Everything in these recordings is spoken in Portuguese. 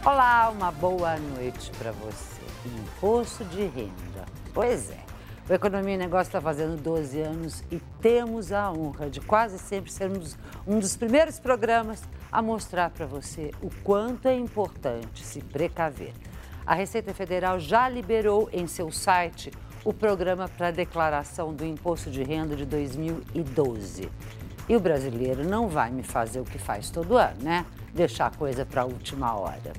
Olá, uma boa noite para você. Imposto de renda. Pois é, o Economia e Negócio está fazendo 12 anos e temos a honra de quase sempre sermos um dos primeiros programas a mostrar para você o quanto é importante se precaver. A Receita Federal já liberou em seu site o programa para a declaração do Imposto de Renda de 2012. E o brasileiro não vai me fazer o que faz todo ano, né? Deixar a coisa para a última hora.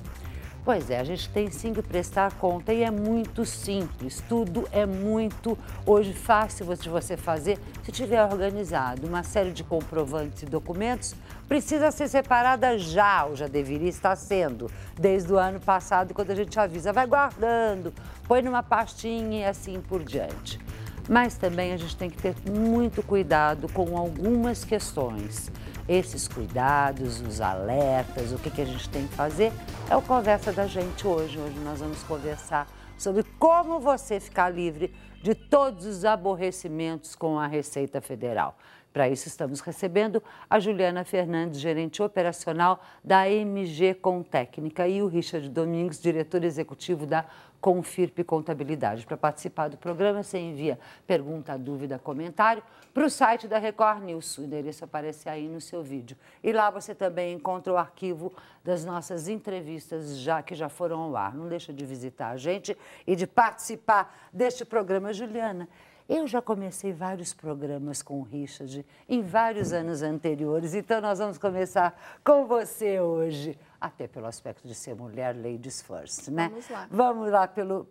Pois é, a gente tem sim que prestar conta e é muito simples, tudo é muito hoje fácil de você fazer se tiver organizado. Uma série de comprovantes e documentos precisa ser separada já, ou já deveria estar sendo, desde o ano passado, quando a gente avisa, vai guardando, põe numa pastinha e assim por diante. Mas também a gente tem que ter muito cuidado com algumas questões. Esses cuidados, os alertas, o que a gente tem que fazer é o Conversa da Gente hoje. Hoje nós vamos conversar sobre como você ficar livre de todos os aborrecimentos com a Receita Federal. Para isso, estamos recebendo a Juliana Fernandes, gerente operacional da MG Contécnica, e o Richard Domingues, diretor executivo da Confirp Contabilidade. Para participar do programa, você envia pergunta, dúvida, comentário para o site da Record News. O endereço aparece aí no seu vídeo. E lá você também encontra o arquivo das nossas entrevistas que já foram ao ar. Não deixa de visitar a gente e de participar deste programa. Juliana, eu já comecei vários programas com o Richard em vários anos anteriores, então nós vamos começar com você hoje, até pelo aspecto de ser mulher, ladies first, né? Vamos lá. Vamos lá pelos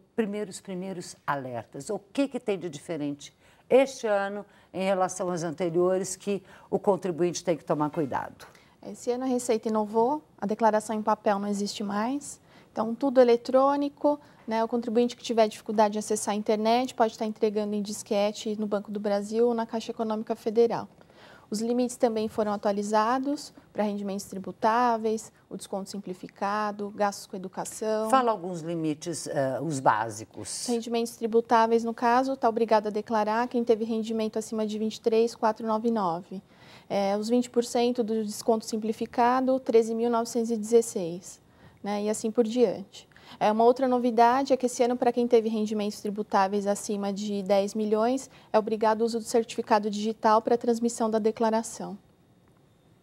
primeiros alertas. O que tem de diferente este ano em relação aos anteriores que o contribuinte tem que tomar cuidado? Esse ano a Receita inovou, a declaração em papel não existe mais, então tudo eletrônico, né? O contribuinte que tiver dificuldade de acessar a internet pode estar entregando em disquete no Banco do Brasil ou na Caixa Econômica Federal. Os limites também foram atualizados para rendimentos tributáveis, o desconto simplificado, gastos com educação. Fala alguns limites, os básicos. Rendimentos tributáveis, no caso, está obrigado a declarar quem teve rendimento acima de 23.499. Os 20% do desconto simplificado, 13.916, né? E assim por diante. Uma outra novidade é que esse ano, para quem teve rendimentos tributáveis acima de 10 milhões, é obrigado o uso do certificado digital para a transmissão da declaração.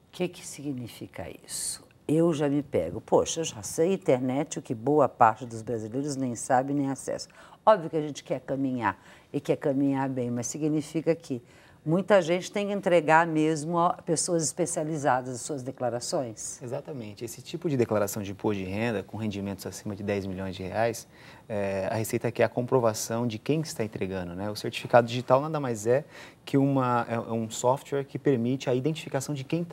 O que significa isso? Eu já me pego, poxa, eu já sei internet, o que boa parte dos brasileiros nem sabe nem acessa. Óbvio que a gente quer caminhar e quer caminhar bem, mas significa que muita gente tem que entregar mesmo a pessoas especializadas as suas declarações? Exatamente. Esse tipo de declaração de imposto de renda com rendimentos acima de 10 milhões de reais, a Receita quer a comprovação de quem está entregando, né? O certificado digital nada mais é que um software que permite a identificação de quem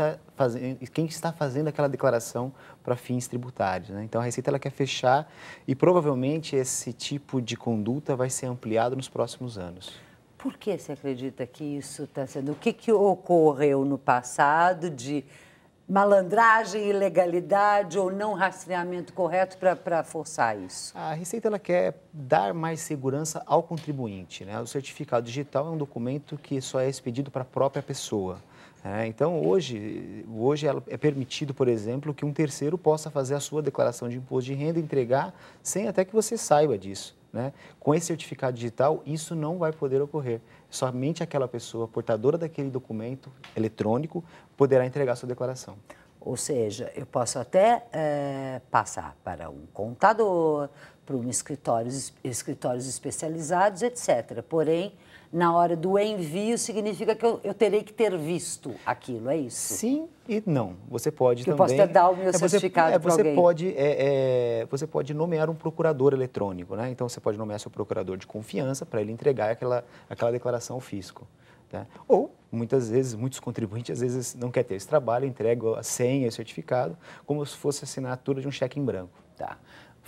está fazendo aquela declaração para fins tributários, né? Então, a Receita ela quer fechar e provavelmente esse tipo de conduta vai ser ampliado nos próximos anos. Por que você acredita que isso está sendo? O que ocorreu no passado de malandragem, ilegalidade ou não rastreamento correto para forçar isso? A Receita ela quer dar mais segurança ao contribuinte, né? O certificado digital é um documento que só é expedido para a própria pessoa. Então, hoje é permitido, por exemplo, que um terceiro possa fazer a sua declaração de imposto de renda e entregar sem até que você saiba disso, né? Com esse certificado digital, isso não vai poder ocorrer. Somente aquela pessoa portadora daquele documento eletrônico poderá entregar a sua declaração. Ou seja, eu posso até passar para um contador, para escritórios especializados, etc. Porém, na hora do envio, significa que eu terei que ter visto aquilo, é isso? Sim e não. Você pode também... Eu posso até dar o meu certificado para alguém. Você pode nomear um procurador eletrônico, né? Então, você pode nomear seu procurador de confiança para ele entregar aquela declaração ao fisco. Tá? Ou, muitas vezes, muitos contribuintes, às vezes, não querem ter esse trabalho, entregam a senha e o certificado como se fosse a assinatura de um cheque em branco. Tá.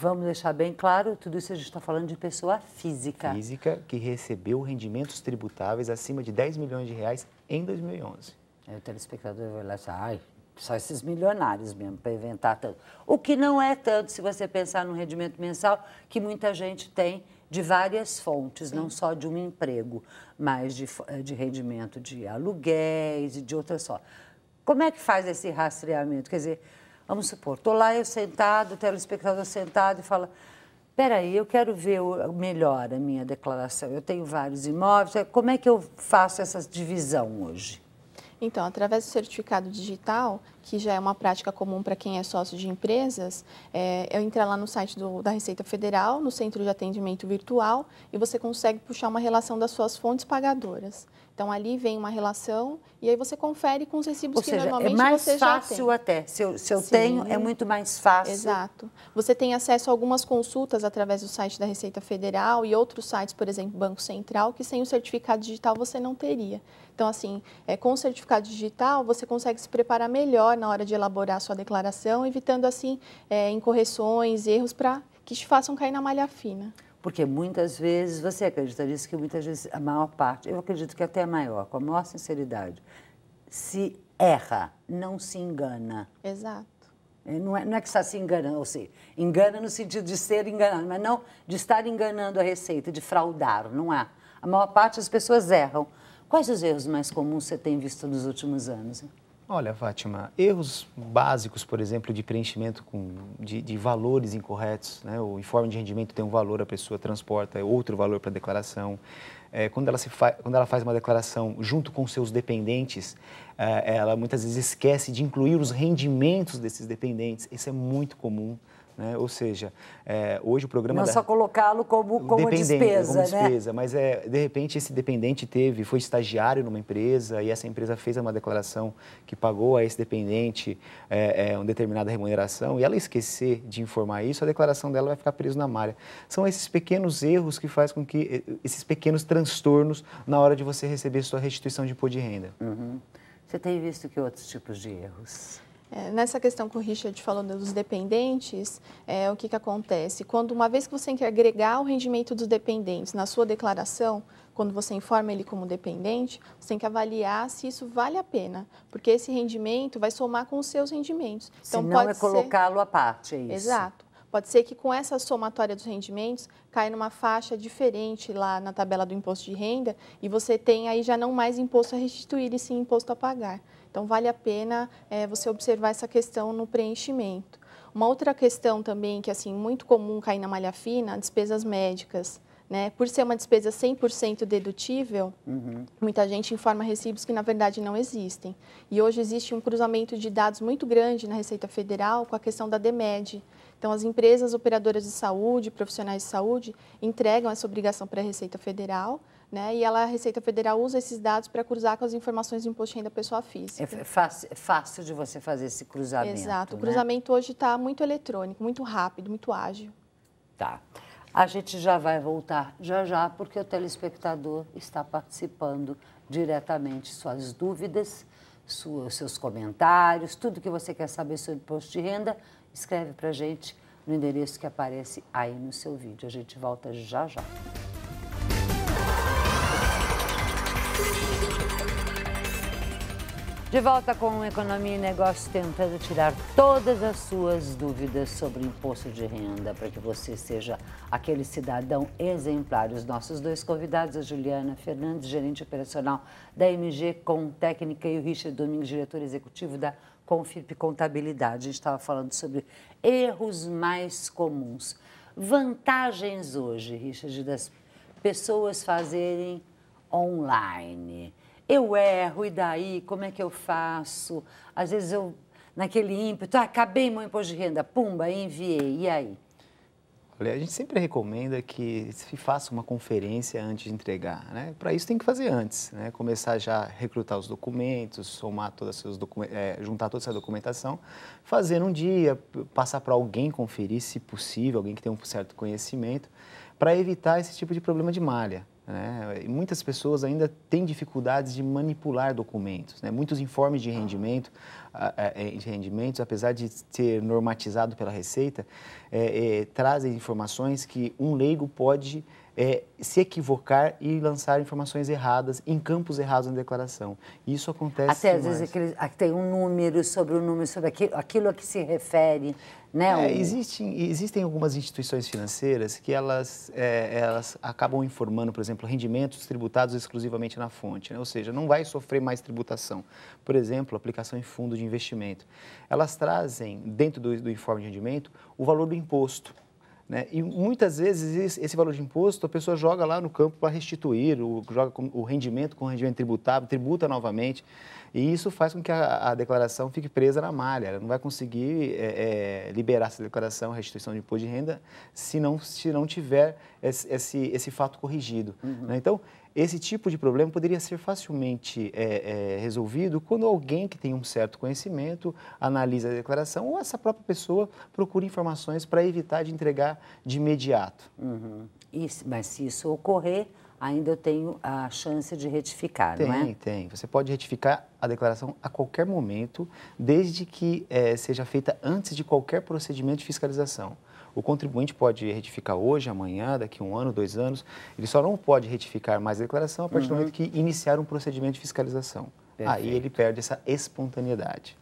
Vamos deixar bem claro, tudo isso a gente está falando de pessoa física. Física que recebeu rendimentos tributáveis acima de 10 milhões de reais em 2011. O telespectador vai lá e dizer, ai, só esses milionários mesmo para inventar tanto. O que não é tanto se você pensar no rendimento mensal, que muita gente tem de várias fontes, não só de um emprego, mas de rendimento de aluguéis e de outras só. Como é que faz esse rastreamento? Quer dizer, Vamos supor, estou lá eu sentado, o telespectador sentado e fala, peraí, eu quero ver melhor a minha declaração, eu tenho vários imóveis, como é que eu faço essa divisão hoje? Então, através do certificado digital, que já é uma prática comum para quem é sócio de empresas, eu entro lá no site da Receita Federal, no Centro de Atendimento Virtual, e você consegue puxar uma relação das suas fontes pagadoras. Então, ali vem uma relação e aí você confere com os recibos que normalmente você já tem. É mais fácil até. Se eu tenho, é muito mais fácil. Exato. Você tem acesso a algumas consultas através do site da Receita Federal e outros sites, por exemplo, Banco Central, que sem o certificado digital você não teria. Então, assim, com o certificado digital, você consegue se preparar melhor na hora de elaborar a sua declaração, evitando, assim, incorreções, erros para que te façam cair na malha fina. Porque muitas vezes, você acredita nisso, que muitas vezes a maior parte, eu acredito que até a maior, com a maior sinceridade, se erra, não se engana. Exato. Não é que está se enganando, ou seja, engana no sentido de ser enganado, mas não de estar enganando a Receita, de fraudar, não há. A maior parte das pessoas erram. Quais os erros mais comuns você tem visto nos últimos anos? Olha, Fátima, erros básicos, por exemplo, de preenchimento de valores incorretos, né? O informe de rendimento tem um valor, a pessoa transporta outro valor para a declaração. Quando ela faz uma declaração junto com seus dependentes, ela muitas vezes esquece de incluir os rendimentos desses dependentes. Isso é muito comum. Né? Ou seja, hoje o programa... Não só colocá-lo como despesa, como despesa, né? Mas, de repente, esse dependente foi estagiário numa empresa e essa empresa fez uma declaração que pagou a esse dependente uma determinada remuneração e ela esquecer de informar isso, a declaração dela vai ficar presa na malha. São esses pequenos erros que fazem com que... esses pequenos transtornos na hora de você receber sua restituição de imposto de renda. Uhum. Você tem visto que outros tipos de erros? Nessa questão que o Richard falou dos dependentes, o que acontece? Uma vez que você quer agregar o rendimento dos dependentes na sua declaração, quando você informa ele como dependente, você tem que avaliar se isso vale a pena, porque esse rendimento vai somar com os seus rendimentos. Então, não é colocá-lo à parte, é isso? Exato. Pode ser que com essa somatória dos rendimentos caia numa faixa diferente lá na tabela do imposto de renda e você tem aí já não mais imposto a restituir e sim imposto a pagar. Então, vale a pena você observar essa questão no preenchimento. Uma outra questão também que assim muito comum cair na malha fina, despesas médicas. Né? Por ser uma despesa 100% dedutível, muita gente informa recibos que, na verdade, não existem. E hoje existe um cruzamento de dados muito grande na Receita Federal com a questão da DMED. Então, as empresas operadoras de saúde, profissionais de saúde, entregam essa obrigação para a Receita Federal, né? E a Receita Federal usa esses dados para cruzar com as informações de imposto de renda da pessoa física. É fácil de você fazer esse cruzamento. Exato. O né? cruzamento hoje está muito eletrônico, muito rápido, muito ágil. Tá. A gente já vai voltar já, porque o telespectador está participando diretamente. Suas dúvidas, seus comentários, tudo que você quer saber sobre imposto de renda, escreve para a gente no endereço que aparece aí no seu vídeo. A gente volta já. De volta com Economia e Negócios, tentando tirar todas as suas dúvidas sobre imposto de renda, para que você seja aquele cidadão exemplar. Os nossos dois convidados, a Juliana Fernandes, gerente operacional da MG Com Técnica, e o Richard Domingues, diretor executivo da Confirp Contabilidade. A gente estava falando sobre erros mais comuns. Vantagens hoje, Richard, das pessoas fazerem online. Eu erro, e daí? Como é que eu faço? Às vezes eu, naquele ímpeto, acabei meu imposto de renda, pumba, enviei, e aí? Olha, a gente sempre recomenda que se faça uma conferência antes de entregar, né? Para isso tem que fazer antes, né? Começar já a recrutar os documentos, somar juntar toda essa documentação, fazer um dia, passar para alguém conferir, se possível, alguém que tenha um certo conhecimento, para evitar esse tipo de problema de malha. Né? E muitas pessoas ainda têm dificuldades de manipular documentos. Né? Muitos informes de rendimentos, apesar de ser normatizado pela Receita, trazem informações que um leigo pode se equivocar e lançar informações erradas em campos errados na declaração. Isso acontece até às demais. vezes tem um número sobre aquilo a que se refere, né? Existem algumas instituições financeiras que elas acabam informando, por exemplo, rendimentos tributados exclusivamente na fonte, né? Ou seja, não vai sofrer mais tributação. Por exemplo, aplicação em fundo de investimento. Elas trazem, dentro do informe de rendimento, o valor do imposto, né? E muitas vezes esse valor de imposto a pessoa joga lá no campo para restituir, joga o rendimento com o rendimento tributável, tributa novamente, e isso faz com que a declaração fique presa na malha. Ela não vai conseguir liberar essa declaração, restituição de imposto de renda, se não tiver esse fato corrigido. Né? Então, esse tipo de problema poderia ser facilmente resolvido quando alguém que tem um certo conhecimento analisa a declaração ou essa própria pessoa procura informações para evitar de entregar de imediato. Mas se isso ocorrer, ainda eu tenho a chance de retificar, não é? Tem. Você pode retificar a declaração a qualquer momento, desde que seja feita antes de qualquer procedimento de fiscalização. O contribuinte pode retificar hoje, amanhã, daqui a 1 ano, 2 anos. Ele só não pode retificar mais a declaração a partir do momento que iniciar um procedimento de fiscalização. Perfeito. Aí ele perde essa espontaneidade.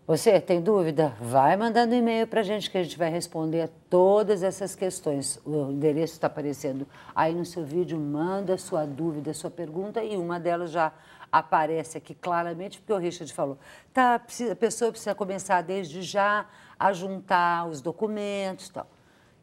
Você tem dúvida? Vai mandando e-mail para a gente que a gente vai responder a todas essas questões. O endereço está aparecendo aí no seu vídeo. Manda a sua dúvida, a sua pergunta e uma delas já aparece aqui claramente, porque o Richard falou, a pessoa precisa começar desde já a juntar os documentos e tal.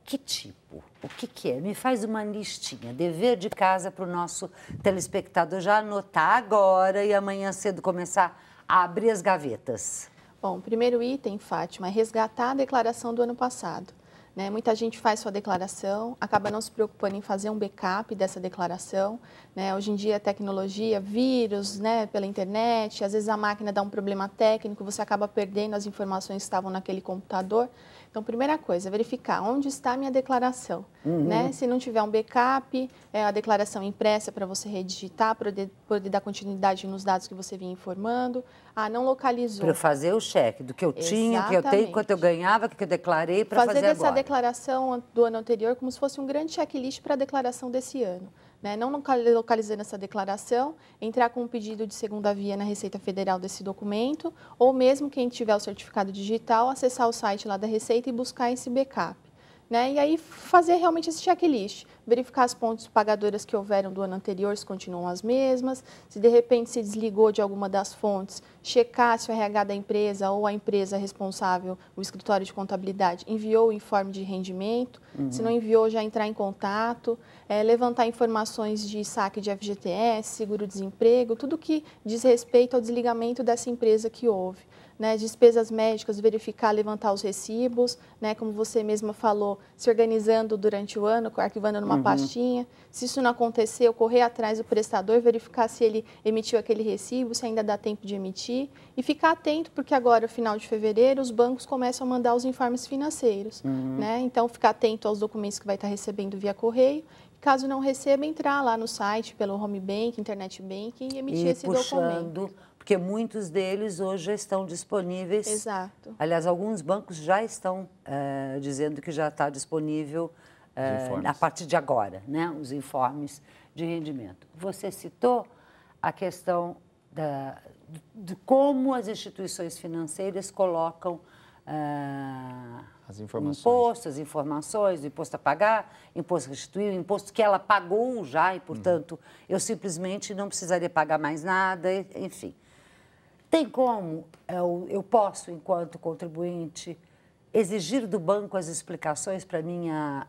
Que tipo? O que é? Me faz uma listinha, dever de casa para o nosso telespectador já anotar agora e amanhã cedo começar a abrir as gavetas. Bom, o primeiro item, Fátima, é resgatar a declaração do ano passado. Né? Muita gente faz sua declaração, acaba não se preocupando em fazer um backup dessa declaração. Né? Hoje em dia, a tecnologia, vírus, né, pela internet, às vezes a máquina dá um problema técnico, você acaba perdendo as informações que estavam naquele computador. Então, primeira coisa, verificar onde está a minha declaração. Né? Se não tiver um backup, a declaração impressa para você redigitar, para poder dar continuidade nos dados que você vinha informando. Não localizou. Para fazer o cheque do que eu tinha, o que eu tenho, quanto eu ganhava, o que eu declarei para fazer agora. Fazer dessa declaração do ano anterior como se fosse um grande checklist para a declaração desse ano. Né? Não localizando essa declaração, entrar com um pedido de segunda via na Receita Federal desse documento, ou mesmo quem tiver o certificado digital, acessar o site lá da Receita e buscar esse backup. Né? E aí fazer realmente esse checklist, verificar as fontes pagadoras que houveram do ano anterior, se continuam as mesmas, se de repente se desligou de alguma das fontes, checar se o RH da empresa ou a empresa responsável, o escritório de contabilidade, enviou o informe de rendimento, se não enviou, já entrar em contato, levantar informações de saque de FGTS, seguro-desemprego, tudo que diz respeito ao desligamento dessa empresa que houve. Né, despesas médicas, verificar, levantar os recibos, né, como você mesma falou, se organizando durante o ano, arquivando numa pastinha. Se isso não aconteceu, correr atrás do prestador, verificar se ele emitiu aquele recibo, se ainda dá tempo de emitir. E ficar atento, porque agora, no final de fevereiro, os bancos começam a mandar os informes financeiros. Né? Então, ficar atento aos documentos que vai estar recebendo via correio. Caso não receba, entrar lá no site, pelo Home Bank, Internet Banking e emitir esse documento. Porque muitos deles hoje já estão disponíveis. Exato. Aliás, alguns bancos já estão dizendo que já está disponível a partir de agora, né? Os informes de rendimento. Você citou a questão de como as instituições financeiras colocam as informações. Imposto a pagar, imposto a restituir, imposto que ela pagou já e, portanto, eu simplesmente não precisaria pagar mais nada, enfim. Tem como eu posso, enquanto contribuinte, exigir do banco as explicações para a minha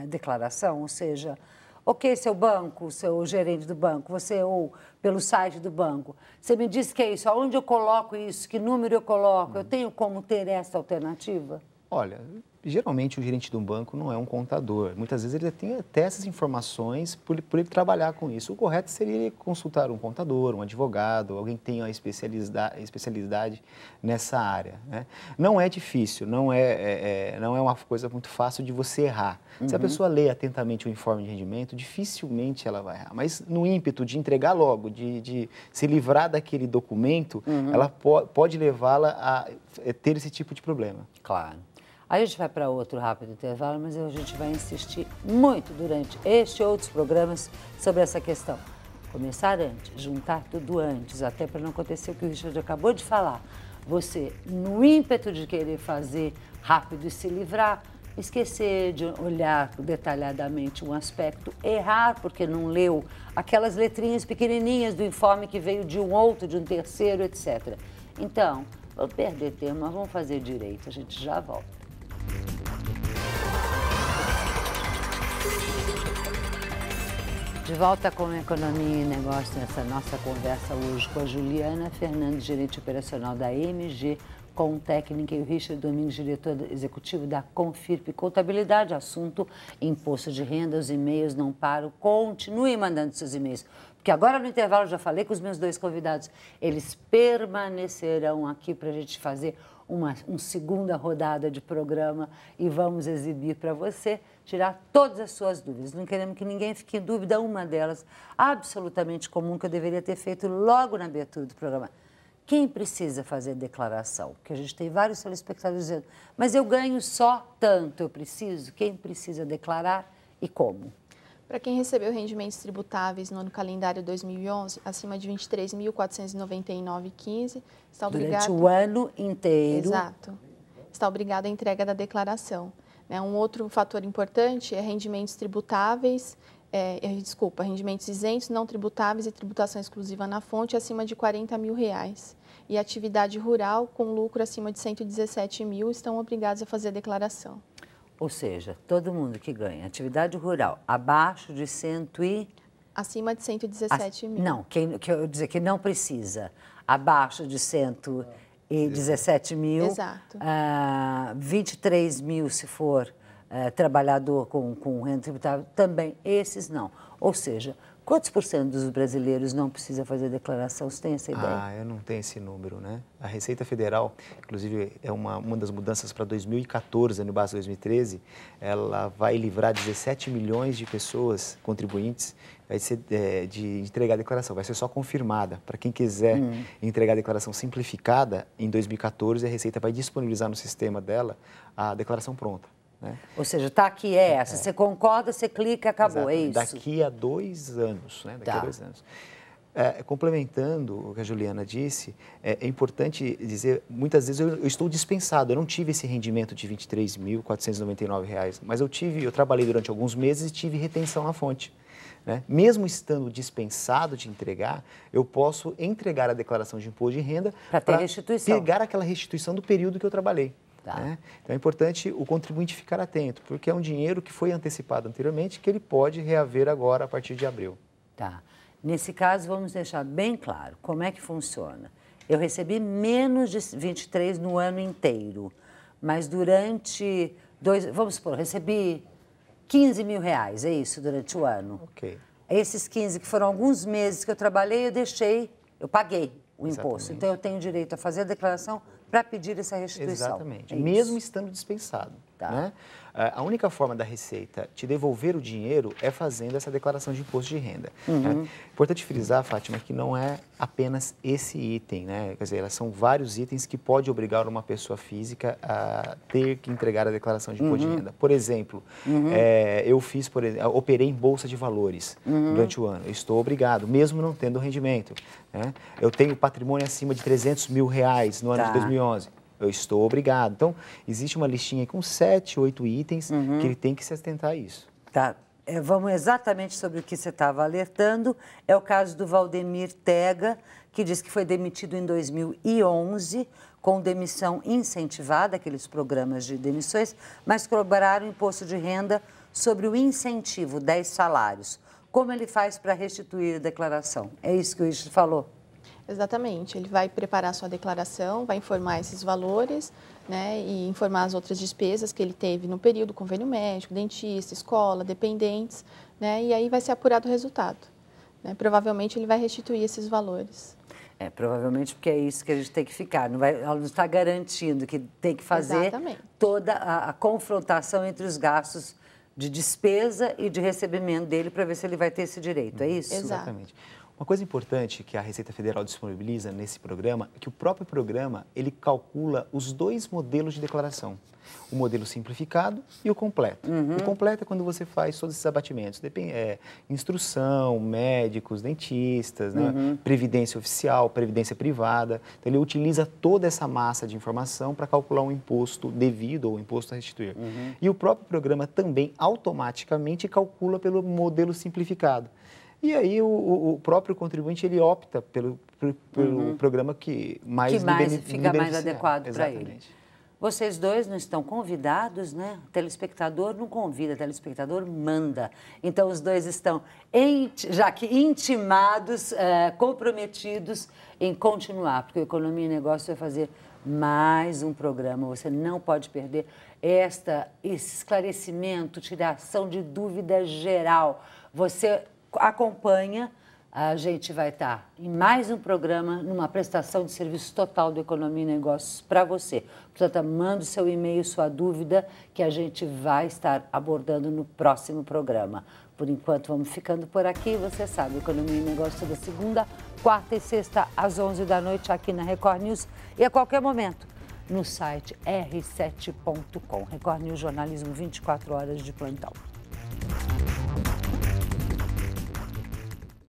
declaração? Ou seja, ok, seu banco, seu gerente do banco, você ou pelo site do banco, você me disse que é isso, aonde eu coloco isso, que número eu coloco, eu tenho como ter essa alternativa? Olha, geralmente o gerente de um banco não é um contador. Muitas vezes ele tem até essas informações por ele trabalhar com isso. O correto seria ele consultar um contador, um advogado, alguém que tenha especialidade nessa área. Né? Não é difícil, não é uma coisa muito fácil de você errar. Se a pessoa lê atentamente o informe de rendimento, dificilmente ela vai errar. Mas no ímpeto de entregar logo, de se livrar daquele documento, ela pode levá-la a ter esse tipo de problema. Claro. A gente vai para outro rápido intervalo, mas a gente vai insistir muito durante este e outros programas sobre essa questão. Começar antes, juntar tudo antes, até para não acontecer o que o Richard acabou de falar. Você, no ímpeto de querer fazer rápido e se livrar, esquecer de olhar detalhadamente um aspecto, errar porque não leu aquelas letrinhas pequenininhas do informe que veio de um outro, de um terceiro, etc. Então, vou perder tempo, mas vamos fazer direito. A gente já volta. De volta com Economia e Negócio nessa nossa conversa hoje com a Juliana Fernandes, gerente operacional da MG Contécnica, e o Richard Domingos, diretor executivo da Confirp Contabilidade. Assunto: imposto de renda. Os e-mails não param. Continue mandando seus e-mails, porque agora no intervalo já falei com os meus dois convidados. Eles permanecerão aqui para a gente fazer uma segunda rodada de programa e vamos exibir para você, tirar todas as suas dúvidas. Não queremos que ninguém fique em dúvida. Uma delas, absolutamente comum, que eu deveria ter feito logo na abertura do programa. Quem precisa fazer declaração? Porque a gente tem vários telespectadores dizendo, mas eu ganho só tanto, eu preciso? Quem precisa declarar e como? Para quem recebeu rendimentos tributáveis no ano calendário 2011, acima de R$ 23.499,15, está obrigado... Durante o ano inteiro. Exato. Está obrigado à entrega da declaração. Um outro fator importante é rendimentos tributáveis, rendimentos isentos, não tributáveis e tributação exclusiva na fonte acima de R$ 40 mil. E atividade rural com lucro acima de 117 mil estão obrigados a fazer a declaração. Ou seja, todo mundo que ganha atividade rural abaixo de acima de 117 mil. Não, eu dizer que não precisa. Abaixo de 117 mil. Exato. 23 mil se for trabalhador com renda tributável, também esses não. Ou seja, quantos por cento dos brasileiros não precisa fazer declaração? Você tem essa ideia? Eu não tenho esse número, né? A Receita Federal, inclusive, é uma das mudanças para 2014, ano base 2013, ela vai livrar 17 milhões de pessoas, contribuintes, vai ser de entregar a declaração, vai ser só confirmada. Para quem quiser entregar a declaração simplificada, em 2014, a Receita vai disponibilizar no sistema dela a declaração pronta. Né? Ou seja, está aqui essa. Você concorda, você clica, acabou, é isso? Daqui a 2 anos, né? Daqui a 2 anos. Complementando o que a Juliana disse, é importante dizer, muitas vezes eu estou dispensado, eu não tive esse rendimento de R$ 23.499, mas eu trabalhei durante alguns meses e tive retenção na fonte. Né? Mesmo estando dispensado de entregar, eu posso entregar a declaração de imposto de renda para pegar aquela restituição do período que eu trabalhei. Tá. Né? Então é importante o contribuinte ficar atento, porque é um dinheiro que foi antecipado anteriormente que ele pode reaver agora a partir de abril. Tá. Nesse caso, vamos deixar bem claro como é que funciona. Eu recebi menos de 23 no ano inteiro, mas durante vamos supor, recebi 15 mil reais, é isso, durante o ano. Ok. Esses 15, que foram alguns meses que eu trabalhei, eu paguei o imposto. Exatamente. Então, eu tenho direito a fazer a declaração para pedir essa restituição. Exatamente, mesmo estando dispensado. Tá. Né? A única forma da Receita te devolver o dinheiro é fazendo essa declaração de imposto de renda. Né? Importante frisar, Fátima, que não é apenas esse item, né? Quer dizer, são vários itens que pode obrigar uma pessoa física a ter que entregar a declaração de imposto de renda. Por exemplo, eu operei em bolsa de valores durante o ano. Eu estou obrigado, mesmo não tendo rendimento. Né? Eu tenho patrimônio acima de R$ 300 mil no ano de 2011. Eu estou obrigado. Então, existe uma listinha com 7, 8 itens que ele tem que se atentar a isso. Tá. Vamos exatamente sobre o que você estava alertando. É o caso do Valdemir Tega, que diz que foi demitido em 2011 com demissão incentivada, aqueles programas de demissões, mas cobraram imposto de renda sobre o incentivo, 10 salários. Como ele faz para restituir a declaração? É isso que o Richard falou? Exatamente, ele vai preparar a sua declaração, vai informar esses valores, né, e informar as outras despesas que ele teve no período, convênio médico, dentista, escola, dependentes, né, e aí vai ser apurado o resultado. Né? Provavelmente ele vai restituir esses valores. Provavelmente porque é isso que a gente tem que ficar, ela não está garantindo que tem que fazer toda a confrontação entre os gastos de despesa e de recebimento dele para ver se ele vai ter esse direito, é isso? Exato. Exatamente. Uma coisa importante que a Receita Federal disponibiliza nesse programa é que o próprio programa, ele calcula os dois modelos de declaração. O modelo simplificado e o completo. O completo é quando você faz todos esses abatimentos. Instrução, médicos, dentistas, né? Previdência oficial, previdência privada. Então, ele utiliza toda essa massa de informação para calcular um imposto devido ou imposto a restituir. E o próprio programa também automaticamente calcula pelo modelo simplificado. E aí o próprio contribuinte ele opta pelo programa que fica mais adequado para ele. Vocês dois não estão convidados, né? O telespectador não convida, o telespectador manda. Então, os dois estão, já que intimados, comprometidos em continuar, porque o Economia e Negócio vai fazer mais um programa. Você não pode perder esse esclarecimento, tiração de dúvida geral. Você acompanha, a gente vai estar em mais um programa, numa prestação de serviço total do Economia e Negócios para você. Portanto, manda o seu e-mail, sua dúvida, que a gente vai estar abordando no próximo programa. Por enquanto, vamos ficando por aqui. Você sabe, Economia e Negócios toda segunda, quarta e sexta, às 11 da noite, aqui na Record News. E a qualquer momento, no site r7.com. Record News, jornalismo 24 horas de plantão.